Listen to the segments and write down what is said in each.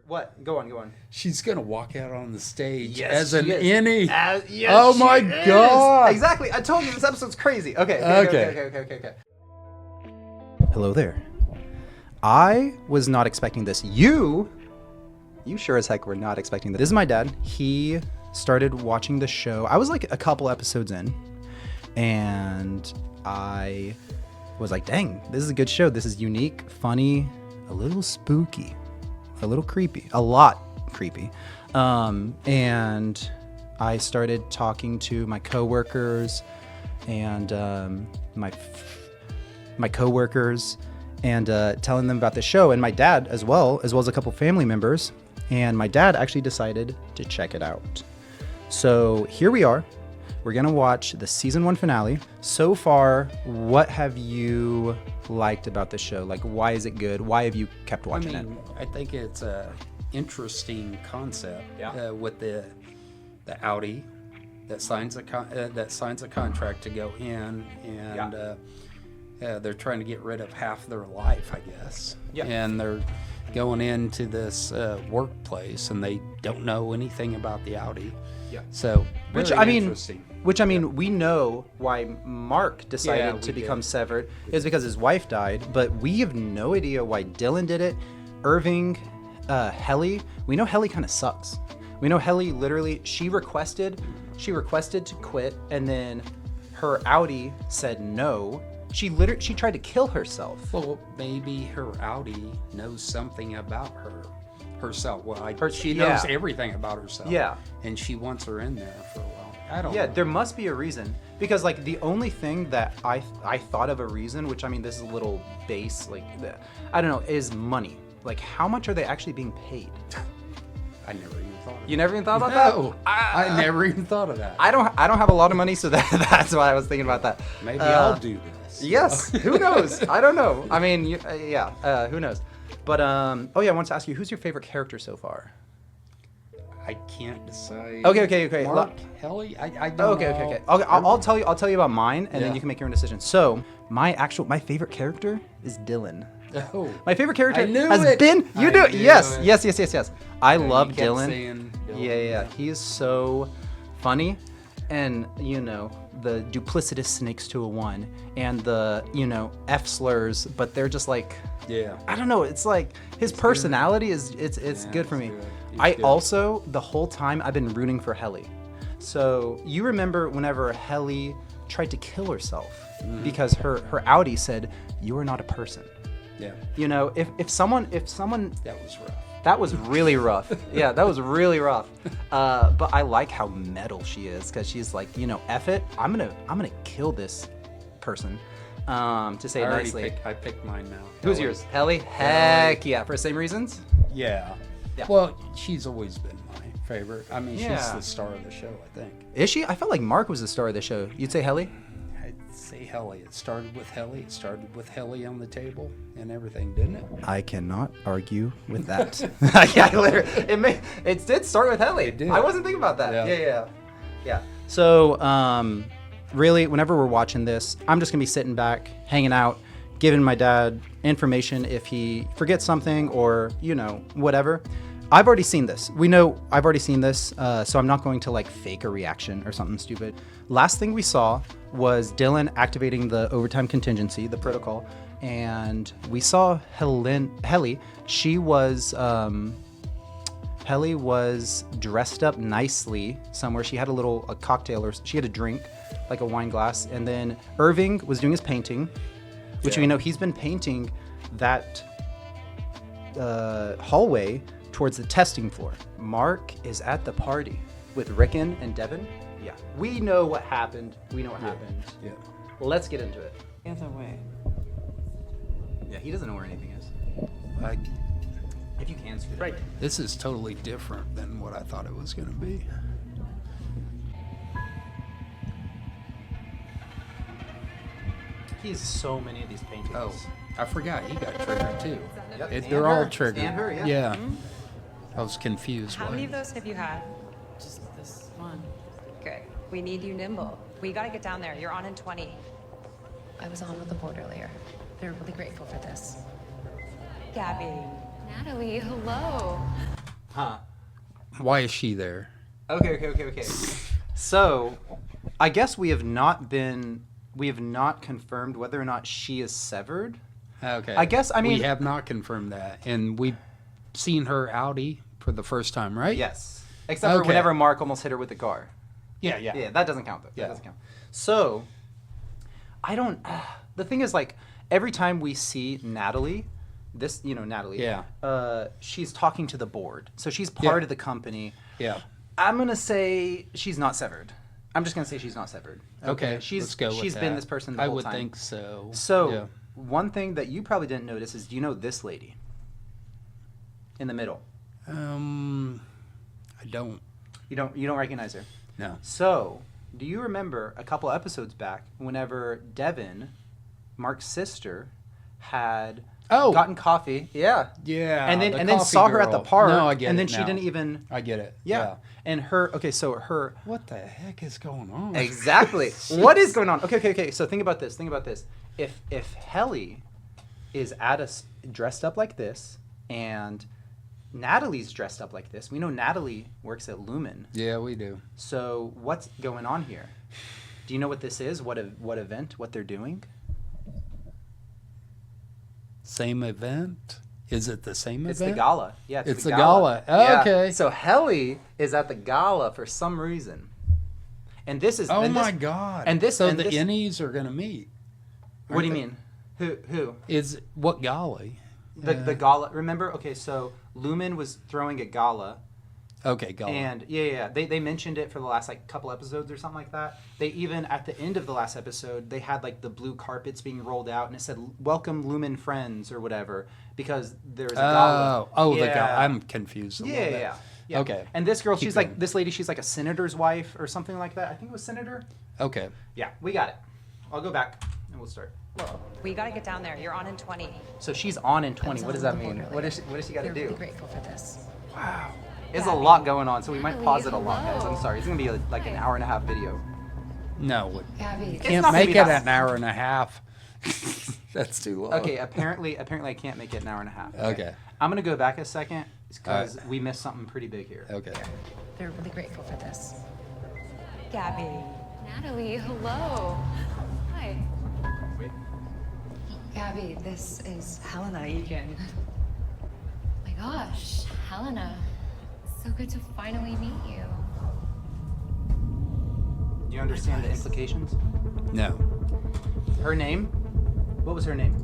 What? Go on. She's gonna walk out on the stage Yes, as an she is. innie. Yes, oh my she is. God! Exactly. I told you this episode's crazy. Okay. Hello there. I was not expecting this. You sure as heck were not expecting this. This is my dad. He started watching the show. I was like a couple episodes in, and I was like, dang, this is a good show. This is unique, funny, a little spooky, a little creepy, a lot creepy. And I started talking to my coworkers and my coworkers and telling them about the show, and my dad as well as a couple family members. And my dad actually decided to check it out. So here we are. We're gonna watch the season 1 finale. So far, what have you liked about the show? Like, why is it good? Why have you kept watching it? I think it's a interesting concept. Yeah. With the Audi that signs a contract to go in, and they're trying to get rid of half their life, I guess. Yeah. And they're going into this workplace, and they don't know anything about the Audi. Yeah. So, interesting. We know why Mark decided to become severed is because his wife died, but we have no idea why Dylan did it. Irving, Helly, we know Helly kind of sucks. We know Helly literally, she requested to quit, and then her Audi said no. She tried to kill herself. Well, maybe her Audi knows something about herself. Well, she knows everything about herself. Yeah. And she wants her in there for a while. I don't know. Yeah, there must be a reason. Because, like, the only thing that I thought of a reason, which, I mean, this is a little base, like, I don't know, is money. Like, how much are they actually being paid? I never even thought of that. You never even thought about that? No, I never even thought of that. I don't have a lot of money, so that's why I was thinking about that. Maybe I'll do this. Yes, who knows? I don't know. I mean, who knows? But, I wanted to ask you, who's your favorite character so far? I can't decide. Okay. Mark, Helly, I don't know. Okay. I'll tell you about mine, and then you can make your own decision. So, my favorite character is Dylan. Oh, my favorite character I knew has it. been. You I do it. knew Yes. it. I And love you kept Dylan. saying Dylan. Yeah. He is so funny, and the duplicitous snakes to a one, and the F slurs, but they're just like, I don't know. It's like his personality is it's good for me. Good. Also, the whole time I've been rooting for Helly. So you remember whenever Helly tried to kill herself because her Audi said, "You are not a person." Yeah. If someone That was rough. that was really rough. Yeah, that was really rough. But I like how metal she is, because she's like, F it. I'm gonna kill this person. To say it nicely. I picked mine now. Who's yours? Helly? Heck yeah. For the same reasons? Yeah. Yeah. Well, she's always been my favorite. I mean, she's Yeah. the star of the show, I think. Is she? I felt like Mark was the star of the show. You'd say Helly? I'd say Helly. It started with Helly. It started with Helly on the table and everything, didn't it? I cannot argue with that. Literally, it did start with Helly. It did. I wasn't thinking about that. Yeah. Yeah. So, really, whenever we're watching this, I'm just gonna be sitting back, hanging out, giving my dad information if he forgets something or whatever. I've already seen this. I've already seen this, so I'm not going to like fake a reaction or something stupid. Last thing we saw was Dylan activating the overtime contingency, the protocol, and we saw Helly. Helly was dressed up nicely somewhere. She had a cocktail, or she had a drink, like a wine glass, and then Irving was doing his painting, which we know he's been painting that hallway towards the testing floor. Mark is at the party with Rickon and Devin. Yeah. We know what happened. Yeah. Let's get into it. The other way. Yeah, he doesn't know where anything is. If you can scoot it. Right. This is totally different than what I thought it was going to be. He has so many of these paintings. Oh, I forgot. He got triggered too. Yep. They're all triggered. And her, yeah. Yeah. I was confused. How many of those have you had? Just this one. Good. We need you nimble. We gotta get down there. You're on in 20. I was on with the board earlier. They're really grateful for this. Gabby. Natalie, hello. Huh. Why is she there? Okay. So, I guess we have not confirmed whether or not she is severed. Okay. I guess, we have not confirmed that, and we've seen her outie for the first time, right? Yes. Except for whenever Mark almost hit her with the car. Yeah. Yeah, that doesn't count though. Yeah. That doesn't count. So, I don't. The thing is, like, every time we see Natalie, Natalie. Yeah. She's talking to the board, so she's part of the company. Yeah. I'm gonna say she's not severed. I'm just gonna say she's not severed. Okay. She's let's go she's with been that. this person the whole time. I would think so. So, yeah. one thing that you probably didn't notice is, do you know this lady in the middle? I don't. You don't recognize her. No. So, do you remember a couple episodes back whenever Devin, Mark's sister, had gotten coffee? Yeah. Yeah. And then coffee saw her at the girl. park. No, I get and it then she now. didn't even. I get it. Yeah. And her. What the heck is going on? Exactly. What is going on? Okay. So think about this. If Helly is dressed up like this, and Natalie's dressed up like this, we know Natalie works at Lumen. Yeah, we do. So what's going on here? Do you know what this is? What event? What they're doing? Same event? Is it the same event? It's the gala. Yeah, it's the gala. Oh, Yeah. okay. So Helly is at the gala for some reason, and this is. Oh and my this, God! And this. So and the this, innies are going to meet. What do you Aren't mean? Who? they? Is what gala? The gala. Remember? Okay, so Lumen was throwing a gala. Okay, gala. And yeah. They mentioned it for the last couple episodes or something like that. They even at the end of the last episode they had the blue carpets being rolled out and it said "Welcome Lumen friends" or whatever because there's a gala. Oh, the gala. I'm confused. A little bit. Yeah. Okay. And this girl, Keep she's going. this lady, she's like a senator's wife or something like that. I think it was senator. Okay. Yeah, we got it. I'll go back and we'll start. We got to get down there. You're on in 20. So she's on in I 20. was What on does that the mean? board What earlier. does she got to They're do? really grateful for this. Wow. It's a lot going on, so we might pause it a lot, guys. hello. I'm sorry. It's going to be like an hour and a half video. No, Gabby, not can't gonna make be it that- an hour and a half. That's too long. Okay, apparently I can't make it an hour and a half. Okay. I'm going to go back a second because Alright. we missed something pretty big here. Okay. they're really grateful for this. Gabby. Natalie, hello. Hi. Gabby, this is Helena Egan. Oh my gosh, Helena. So good to finally meet you. Do you understand the implications? No. Her name? What was her name?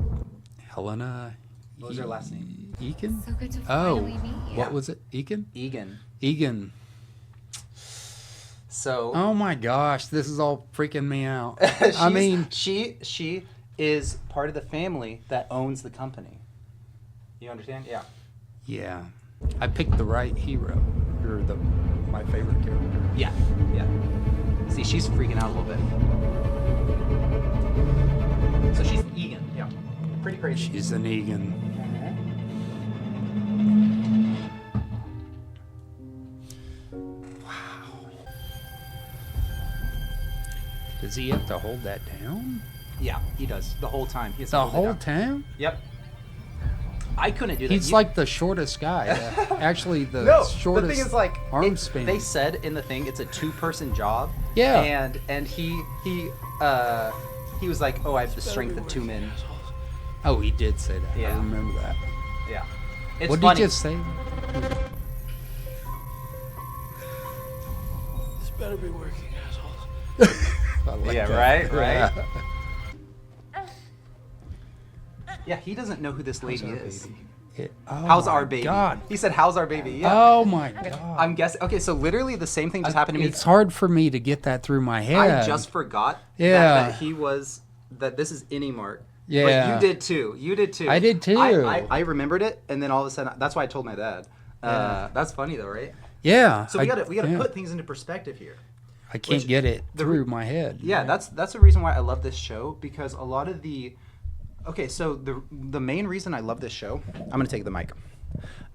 Helena. What was her last name? Egan? So good to Oh, finally meet you. what was it? Egan? Egan. Egan. So Oh my gosh, this is all freaking me out. she is part of the family that owns the company. You understand? Yeah. Yeah. I picked the right hero. You're my favorite character. Yeah. See, she's freaking out a little bit. So she's Egan. Yeah. Pretty crazy. She's an Egan. Does he have to hold that down? Yeah, he does the whole time. He has to The hold it whole down. time? Yep. I couldn't do that. He's like the shortest guy. Actually, the no. shortest The thing is, like, arm span. they said in the thing it's a two-person job. Yeah. And he was like, oh, I have the strength of two men. Oh, he did say that. Yeah. I remember that. Yeah. It's What funny. did he just say? This better be working, assholes. I like Yeah, that. right? Yeah. Yeah, he doesn't know who this lady How's our is. baby? Oh How's my our baby? God. He said, "How's our baby?" Yeah. Oh my God. I'm guessing. Okay, so literally the same thing just happened to me. It's hard for me to get that through my head. I just forgot Yeah. that this is Mark. Yeah. But you did too. You did too. I did too. I remembered it, and then all of a sudden, that's why I told my dad. Yeah. That's funny though, right? Yeah. So we gotta yeah. put things into perspective here. I can't which- get it the through re- my head. Yeah, that's the reason why I love this show, because a lot of the so the main reason I love this show, I'm gonna take the mic.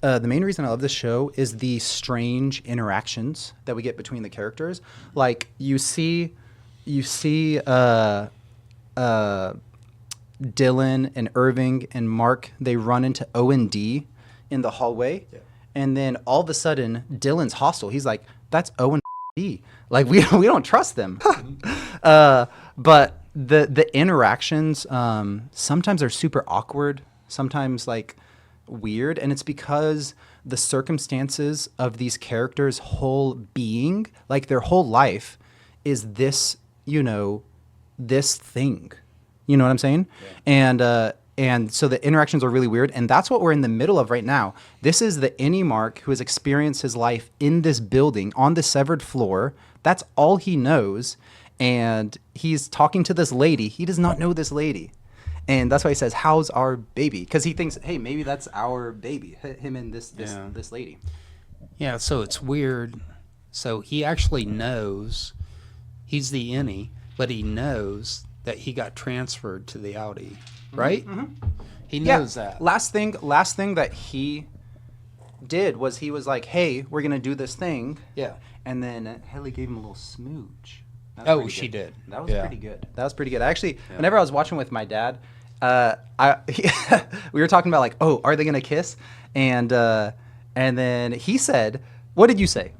The main reason I love this show is the strange interactions that we get between the characters. Like you see Dylan and Irving and Mark, they run into O&D in the hallway. Yeah. And then all of a sudden, Dylan's hostile. He's like, that's O and D. Like, we don't trust them. But the interactions sometimes are super awkward, sometimes like weird. And it's because the circumstances of these characters' whole being, like their whole life, is this, this thing. You know what I'm saying? Yeah. And so the interactions are really weird, and that's what we're in the middle of right now. This is the Mark who has experienced his life in this building on the severed floor. That's all he knows, and he's talking to this lady. He does not know this lady, and that's why he says, "How's our baby?" Because he thinks, "Hey, maybe that's our baby, him and this lady." Yeah, so it's weird. So he actually knows he's the innie, but he knows that he got transferred to the Audi, right? Mm-hmm. He knows that. Last thing that he did was he was like, "Hey, we're gonna do this thing." Yeah. And then Haley gave him a little smooch. Oh, she did. That was pretty good. That was pretty good. Actually, whenever I was watching with my dad, we were talking about like, oh, are they gonna kiss? And then he said, "What did you say?"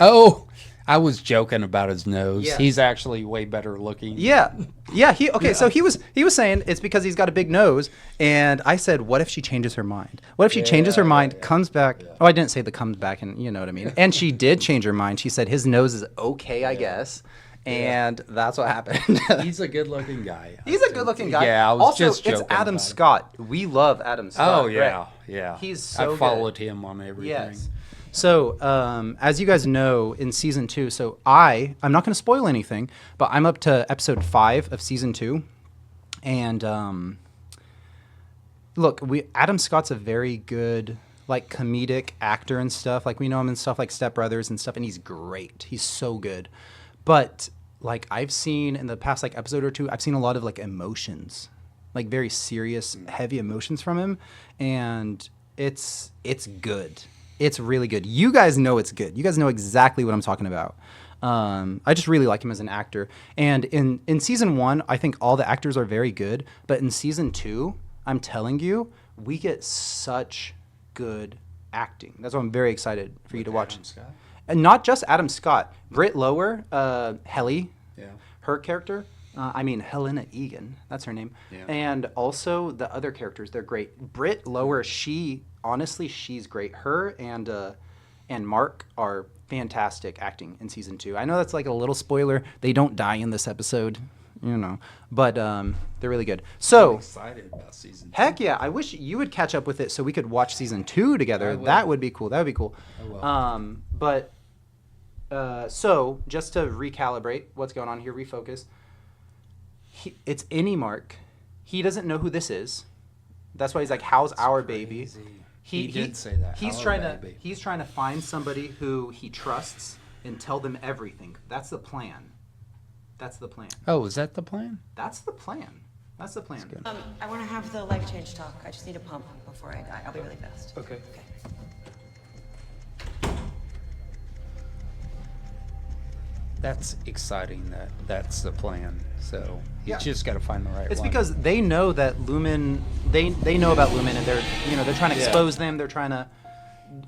Oh, I was joking about his nose. Yeah. He's actually way better looking. Yeah. So he was saying it's because he's got a big nose, and I said, what if she changes her mind? What if she changes her mind, comes back? Oh, I didn't say the comes back, and you know what I mean. And she did change her mind. She said his nose is okay, I guess, and that's what happened. He's a good-looking guy. He's a good-looking guy. Yeah, I was also, just joking. It's Adam about Scott. We love Adam Scott. Oh yeah, right? yeah. He's so I followed him on everything. Yes. So, as you guys know, in season 2, so I'm not going to spoil anything, but I'm up to episode 5 of season 2, and look, Adam Scott's a very good like comedic actor and stuff. Like we know him in stuff like Step Brothers and stuff, and he's great. He's so good. But like I've seen in the past like episode or two, I've seen a lot of like emotions, like very serious, heavy emotions from him, and it's good. It's really good. You guys know it's good. You guys know exactly what I'm talking about. I just really like him as an actor. And in season 1, I think all the actors are very good. But in season 2, I'm telling you, we get such good acting. That's why I'm very excited for you to watch. Adam Scott? And not just Adam Scott. Britt Lower, Helly, Yeah. her character. Helena Egan. That's her name. Yeah. And also the other characters, they're great. Britt Lower, honestly, she's great. Her and Mark are fantastic acting in season 2. I know that's like a little spoiler. They don't die in this episode, but they're really good. So I'm excited about season 2. heck yeah, I wish you would catch up with it so we could watch season 2 together. That would be cool. I will. So just to recalibrate what's going on here, refocus. It's Mark. He doesn't know who this is. That's why he's like, "How's our baby?" Crazy. He did say that. He's Our trying baby. he's trying to find somebody who he trusts and tell them everything. That's the plan. Oh, is that the plan? That's the plan. I want to have the life change talk. I just need a pump before I die. I'll be really fast. Okay. That's exciting. That's the plan. So he's just got to find the right It's one. because they know that Lumen. They know about Lumen, and they're trying to expose them. They're trying to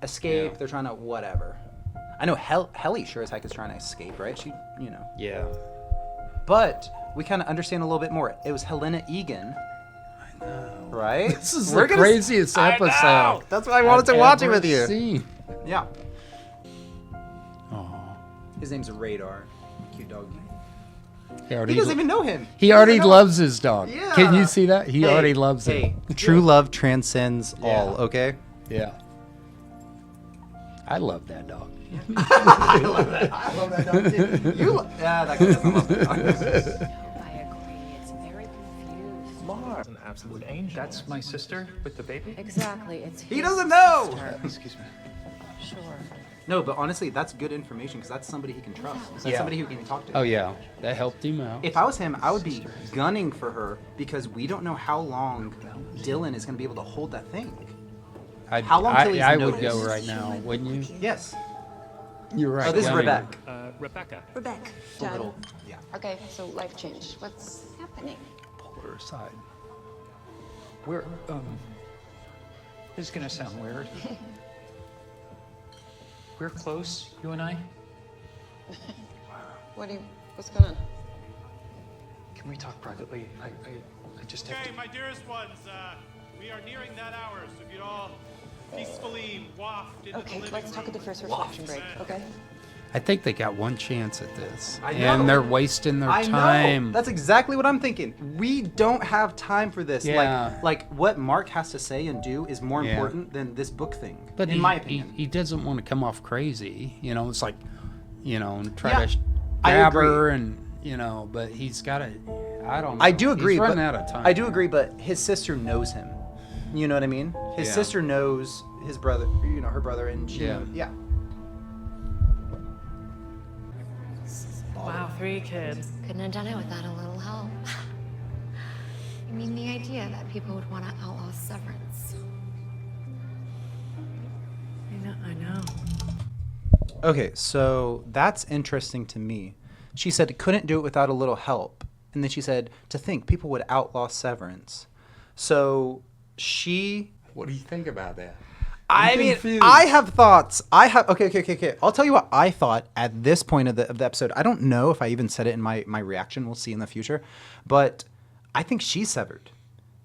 escape. Yeah. They're trying to whatever. I know Helly sure as heck is trying to escape, right? She. Yeah. But we kind of understand a little bit more. It was Helena Egan. I know. Right? This is the craziest episode. That's why I wanted to watch it I've with you. ever seen. Yeah. Aw. His name's Radar. Cute dog. He already He doesn't even know him. He already loves his dog. Yeah. Can you see that? He Hey, already loves hey, it. true love transcends all, Yeah. okay? Yeah. I love that dog. I love that dog too. That guy doesn't love that dog. I agree. It's very confused. Mars, an absolute angel. That's my sister with the baby? Exactly. It's He doesn't know. Excuse me. Sure. No, but honestly, that's good information because that's somebody he can trust. That's Yeah. somebody who can talk to. Oh yeah, that helped him out. If I was him, I would be gunning for her because we don't know how long Dylan is going to be able to hold that thing. How long till he's I would noticed? go right now, wouldn't you? Yes. You're right. Oh, this is Gunning. Rebecca. Rebecca. Rebecca. A little, yeah. Okay, so life change. What's happening? Pull her aside. We're, this is gonna sound weird. we're close, you and I. What's going on? Can we talk privately? I just have Okay, to. my dearest ones, we are nearing that hour, so if you'd all peacefully waft into the Okay, living let's talk at the room. first reflection break, okay? I think they got one chance at this, I know. and they're wasting their I time. know. That's exactly what I'm thinking. We don't have time for this. Yeah. Like what Mark has to say and do is more Yeah. important than this book thing. But in my opinion. he doesn't want to come off crazy. You know, it's like, you know, and try Yeah, to I grab agree. her, and you know, but he's got to. I don't know. I do agree. He's running but out of time. I do agree, but his sister knows him. You know what I mean? His Yeah. sister knows his brother. You know, her brother, and she. Yeah. Yeah. Wow, 3 kids. Couldn't have done it without a little help. I mean, the idea that people would want to outlaw Severance. I know. Okay, so that's interesting to me. She said couldn't do it without a little help, and then she said to think people would outlaw Severance. So she. What do you think about that? I mean, I have thoughts. Okay. I'll tell you what I thought at this point of the episode. I don't know if I even said it in my reaction. We'll see in the future. But I think she's severed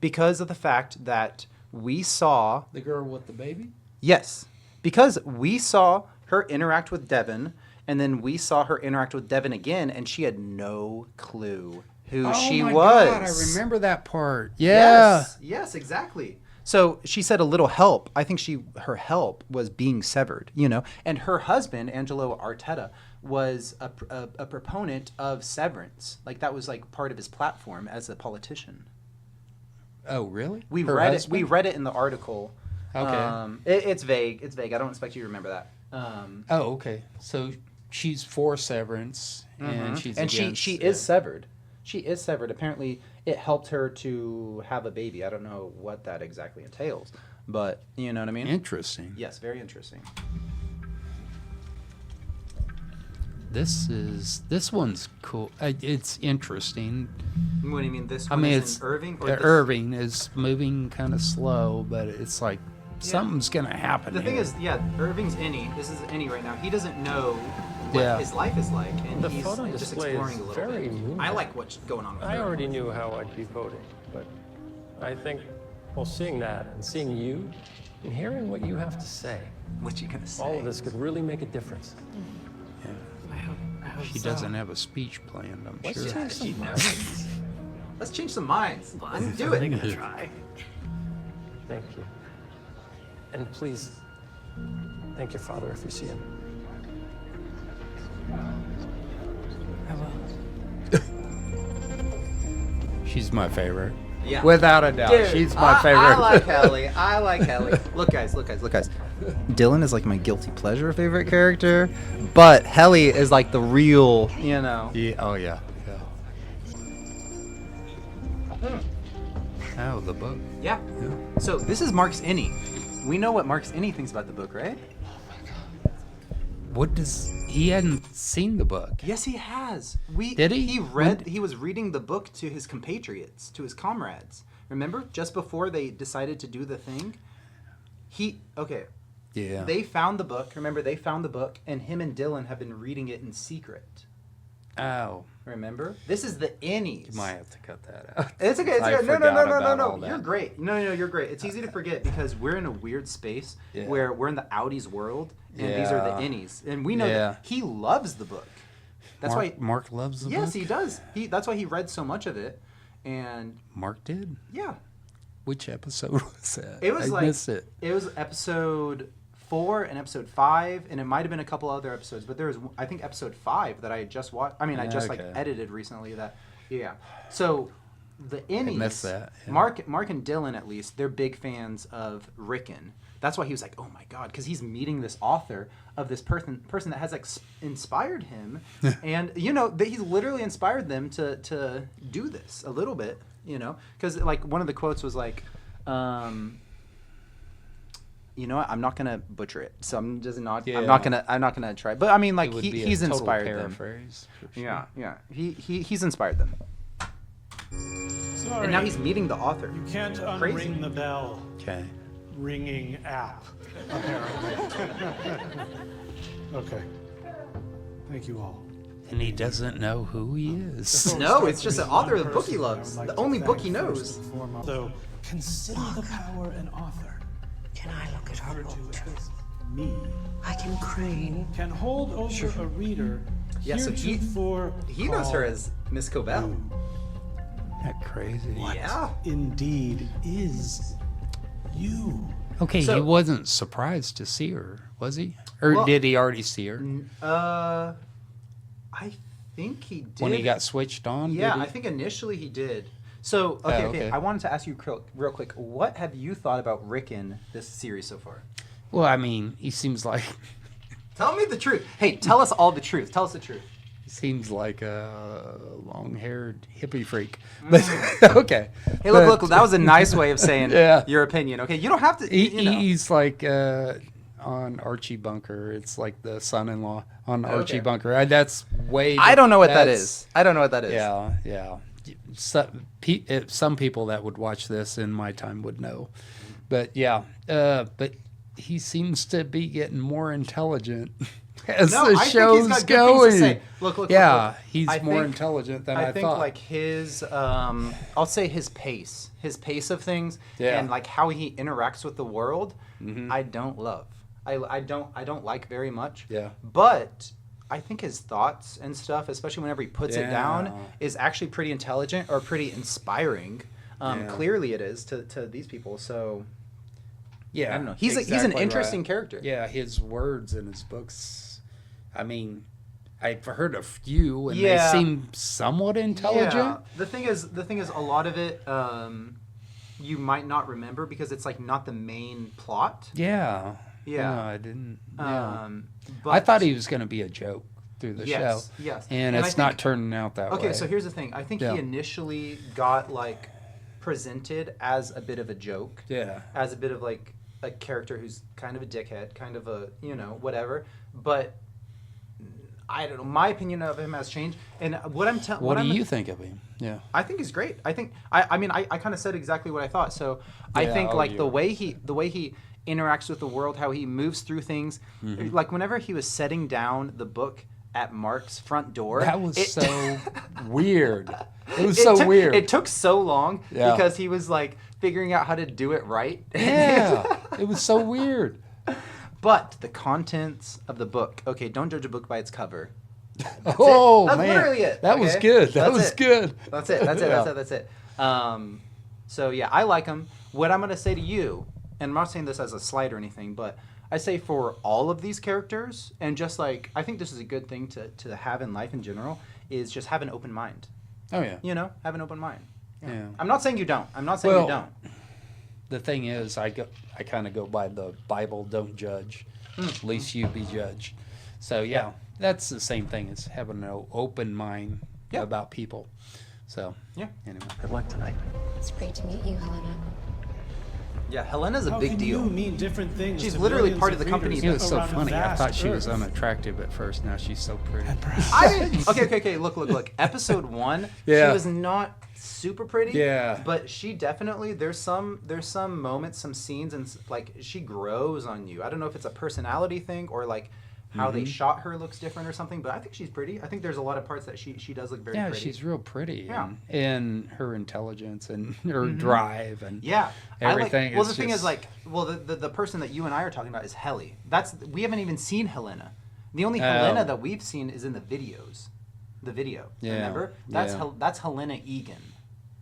because of the fact that we saw. The girl with the baby? Yes. Because we saw her interact with Devin, and then we saw her interact with Devin again, and she had no clue who she my was. God, I remember that part. Yeah. Yes, exactly. So she said a little help. I think her help was being severed, you know. And her husband, Angelo Arteta, was a proponent of severance. Like that was like part of his platform as a politician. Oh, really? We Her read husband? it. We read it in the article. Okay. It's vague. It's vague. I don't expect you to remember that. Oh, okay. So she's for Severance, and she's and against, she is severed. She is severed. Apparently, it helped her to have a baby. I don't know what that exactly entails, but you know what I mean. Interesting. Yes, very interesting. This one's cool. It's interesting. What do you mean? This I one mean, is it's in Irving. Or this? Irving is moving kind of slow, but it's like something's gonna happen. The thing here. is, yeah, Irving's Innie. This is Innie right now. He doesn't know what Yeah. his life is like, and The he's photo like, just display is exploring a little very bit. moving. I like what's going on with I her. already knew how I'd be voting, but I think, well, seeing that and seeing you and hearing what you have to say, What you gonna say? all of this could really make a difference. I hope She so. doesn't have a speech planned, I'm Let's sure. change some minds. Let's change some minds. Let's do I'm it. gonna try. Thank you. And please, thank your father if you see him. I will. She's my favorite. Yeah. Without a doubt. Dude, She's my I favorite. like Hallie. I like Hallie. Look, guys. Dylan is like my guilty pleasure favorite character, but Hallie is like the real, you know. Yeah, oh, yeah. Oh, the book. Yeah. So this is Mark's Innie. We know what Mark's Innie thinks about the book, right? What does... He hadn't seen the book. Yes, he has. Did he? He was reading the book to his compatriots, to his comrades. Remember, just before they decided to do the thing, Yeah. They found the book. Remember, they found the book, and him and Dylan have been reading it in secret. Oh. Remember? This is the Innies. You might have to cut that out. It's okay. It's I okay. No. forgot about all that. You're great. No, you're great. It's easy to forget because we're in a weird space Yeah. where we're in the outies world, and these are the Yeah. Innies, and we know Yeah. that he loves the book. That's why. Mark loves the book? Yes, he does. That's why he read so much of it, and Mark did? yeah, Which episode was that? it was I like missed it. It was episode 4 and episode 5, and it might have been a couple other episodes, but there was I think episode 5 that I had just watched. I mean, I just like Okay. edited recently. So the Innies, missed that, yeah. Mark and Dylan at least, they're big fans of Rickon. That's why he was like, oh my god, because he's meeting this author of this person that has like inspired him, and you know that he's literally inspired them to do this a little bit, you know, because like one of the quotes was like. You know what? I'm not gonna butcher it, so I'm just not. Yeah. I'm not gonna try. But I mean, like It would be a he's total inspired them. paraphrase, for sure. Yeah. He's inspired them, Sorry, and now he's meeting the author. you can't Crazy. unring the bell. Okay. ringing app, apparently. Okay. Thank you all. And he doesn't know who he is. No, it's just an author of the book he loves. The only book he knows. So consider the power an author. Can I look at her book too? Me I can crane. can hold over a reader. Yeah, so he knows her as Miss Cobell. That crazy. Yeah. Indeed is you. Okay, So- he wasn't surprised to see her, was he? Or Well- did he already see her I think he did. when he got switched on? Yeah, did he? I think initially he did. So, okay. okay. I wanted to ask you real quick. What have you thought about Rickon this series so far? Well, I mean, he seems like Tell me the truth. Hey, tell us all the truth. Tell us the truth. he seems like a long-haired hippie freak. But okay. Hey, look, But that was a nice way of saying Yeah. your opinion. Okay, you don't have to. He's like on Archie Bunker. It's like the son-in-law on Archie Bunker. That's way. I don't know what that that's- is. I don't know what that is. Yeah. Some people that would watch this in my time would know, but yeah. But he seems to be getting more intelligent as No, the I think show's he's got good going. things to say. Look. Yeah, look. he's I more think- intelligent than I I think thought. like his I'll say his pace of things Yeah. and like how he interacts with the world, I don't love. I don't like very much. Yeah. But I think his thoughts and stuff, especially whenever he puts it down, Yeah. is actually pretty intelligent or pretty inspiring. Yeah. Clearly it is to these people. So yeah, I don't know. He's an exactly interesting right. character. Yeah, his words in his books. I mean, I've heard a few, and Yeah. they seem somewhat intelligent. Yeah. The thing is, a lot of it you might not remember because it's like not the main plot. Yeah. Yeah. No, I didn't. Yeah. But I thought he was going to be a joke through the Yes, show. yes. And And I it's not think- turning out that way. Okay, so here's the thing. I think Yeah. he initially got like presented as a bit of a joke. Yeah. As a bit of like a character who's kind of a dickhead, kind of a, whatever. But I don't know. My opinion of him has changed. And what I'm telling What do you think of him? Yeah. I think he's great. I think I mean I kind of said exactly what I thought. So I Yeah, think like you- the way he interacts with the world, how he moves through things, like whenever he was setting down the book at Mark's front door, That was it- so weird. It was it so took- weird. It took so long Yeah. because he was like figuring out how to do it right. Yeah. It was so weird. But the contents of the book. Okay, don't judge a book by its cover. Oh, That's man. literally it. That was okay? good. That That's was it. good. That's it. That's it. Yeah. That's it. That's it. So yeah, I like him. What I'm gonna say to you, and I'm not saying this as a slight or anything, but I say for all of these characters, and just like I think this is a good thing to have in life in general, is just have an open mind. Oh, yeah. Have an open mind. Yeah. I'm not saying you don't. I'm not saying you don't. The thing is, I kind of go by the Bible, don't judge, least you be judged. So, yeah, that's the same thing as having an open mind Yeah. about people. So, Yeah. anyway. Good luck tonight. It's great to meet you, Helena. Yeah, Helena's a How big can deal. you mean different things She's to literally millions part of the readers company. It was so around a funny. I vast thought she was earth? unattractive at first. Now she's so pretty. I didn't. Okay. Look. Episode 1. Yeah. She was not super pretty. Yeah. But she definitely there's some moments, some scenes, and like she grows on you. I don't know if it's a personality thing or like how they shot her looks different or something. But I think she's pretty. I think there's a lot of parts that she does look very Yeah, pretty. she's real pretty. Yeah. And her intelligence and her drive and Yeah, everything. Well, is the thing is, just- like, the person that you and I are talking about is Helly. We haven't even seen Helena. The only Helena that we've seen is in the videos. The video, Yeah, remember? That's Helena Egan.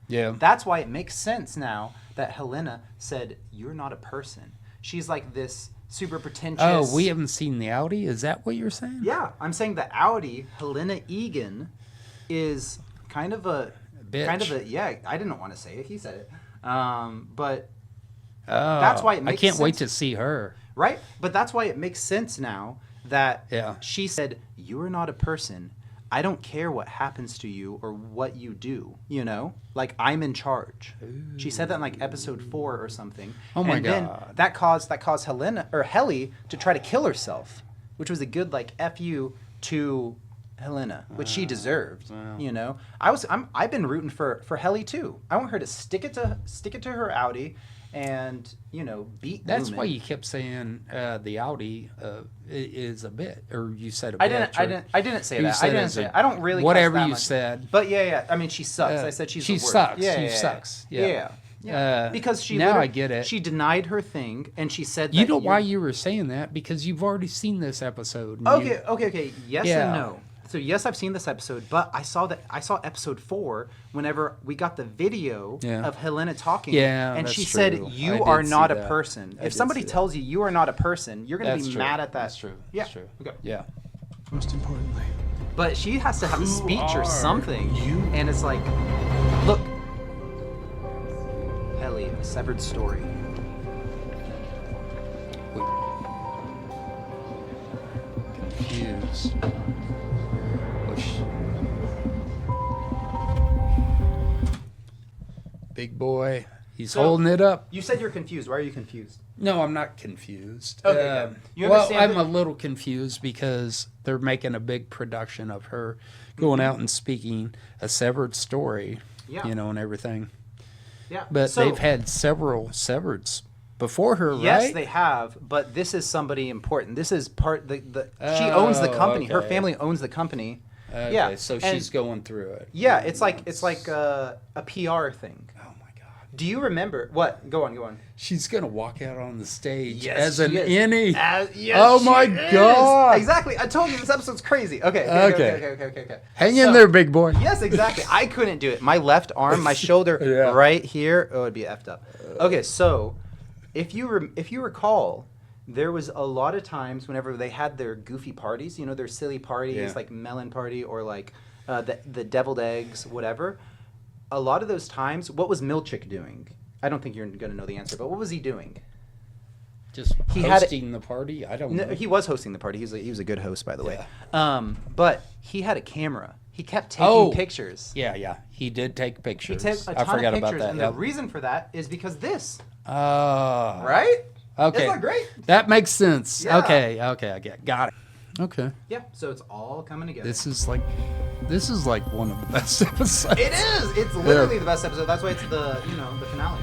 Yeah. That's why it makes sense now that Helena said, "You're not a person." She's like this super pretentious. Oh, we haven't seen the Audi? Is that what you're saying? Yeah, I'm saying the Audi Helena Egan is kind of a Bitch. yeah. I didn't want to say it. He said it. But Oh, That's why it makes I can't wait sense. to see her. right? But that's why it makes sense now that Yeah. she said, "You are not a person. I don't care what happens to you or what you do, Like I'm in charge." She said that in like episode 4 or something. Oh my and then God. that caused Helena or Helly to try to kill herself, which was a good like FU to Helena, which she deserved. I've been rooting for Helly too. I want her to stick it to her Audi and beat. That's Lumen. why you kept saying the Audi is a bit, or you said a I bitch. I didn't say you that. said I didn't as say a- it. I don't really. cuss whatever that you much. said. But yeah. I mean, she sucks. I said she's she the worst. sucks. Yeah, She yeah, sucks. Yeah. Yeah. Yeah. Because she now literally- I get it. She denied her thing, and she said You that know why you were saying that? Because you've already seen this episode. and Okay. Yes Yeah. and no. So yes, I've seen this episode, but I saw episode 4 whenever we got the video Yeah. of Helena talking. Yeah, and that's she said, true. "You I are did not see a that. person." I If did somebody see that. tells you are not a person, you're going to That's be true. mad at that. That's true. Yeah. That's true. Okay. Yeah. Most importantly, But she has to have a speech or are something. you? And it's like, look, Helly, a severed story. Confused. Big boy. He's So- holding it up. You said you're confused. Why are you confused? No, I'm not confused. Okay, good. You well, understand I'm that- a little confused because they're making a big production of her going out and speaking a severed story, Yeah. and everything. Yeah. But So- they've had several severeds before her, Yes, right? they have, but this is somebody important. This is she owns the company. Her okay. family owns the company. Okay, Yeah, so and- she's going through it. Yeah, it's like a PR thing. Oh my God. Do you remember what? Go on. She's gonna walk out on the stage Yes, as an she is. innie. Yes, Oh she my is. God. Exactly. I told you this episode's crazy. Okay. Hang in So- there, big boy. Yes, exactly. I couldn't do it. My left arm, my shoulder, Yeah. right here, oh, it'd be effed up. Okay, so if you recall, there was a lot of times whenever they had their goofy parties, their silly parties, Yeah. like melon party or like the deviled eggs, whatever. A lot of those times, what was Milchick doing? I don't think you're gonna know the answer, but what was he doing? Just He had hosting the party. I don't No, know. he was hosting the party. He was a good host, by the way. But he had a camera. He kept taking Oh. pictures. Yeah. He did take He pictures. took a I ton forgot of about pictures, that. and Yep. the reason for that is because this, Oh. right? Okay. Isn't that great? That makes sense. Yeah. Okay, I get got it. Okay. Yeah. So it's all coming together. This is like one of the best episodes. It is. It's literally the best episode. That's why it's the finale.